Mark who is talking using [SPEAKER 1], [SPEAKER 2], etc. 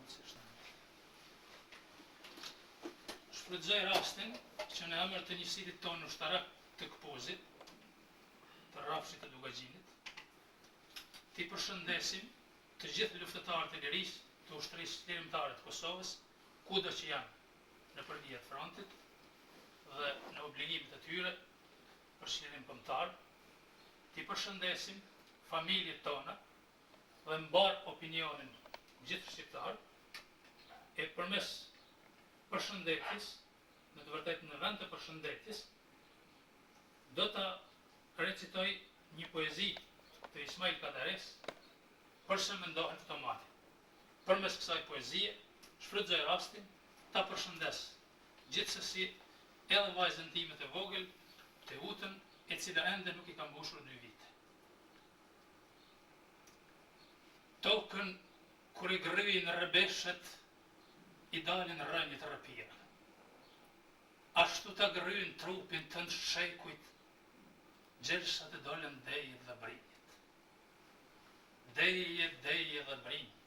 [SPEAKER 1] mundësisht. Shfrytëzoj rastin që në emër të njësirit tonë ushtarak të Këpozit, të Rrafshit të Dugagjinit, t'i përshëndesim të gjithë luftëtarët e lirisë të ushtrisë lirimtare të Kosovës, kudo që janë në përgjigje të frontit dhe në obligimet e tyre për shlirim kombëtar, t'i përshëndesim familjet tona dhe mbar opinionin gjithë shqiptar, e përmes përshëndetjes, në të vërtetë në vend të përshëndetjes, do ta recitoj një poezi të Ismail Kadares, përse më ndohen këto mati. Përmes kësaj poezie, shfrytëzoj rastin ta përshëndes gjithsesi edhe vajzën time të vogël, të Utën, e cila ende nuk i ka mbushur 2 vite. Tokën kur i gryin rrebeshet, i dalin rënjët rrëpira. Ashtu ta gryin trupin tënd shekujt, gjershat e dolën dejet dhe brinjët. Deje dhe brinjët.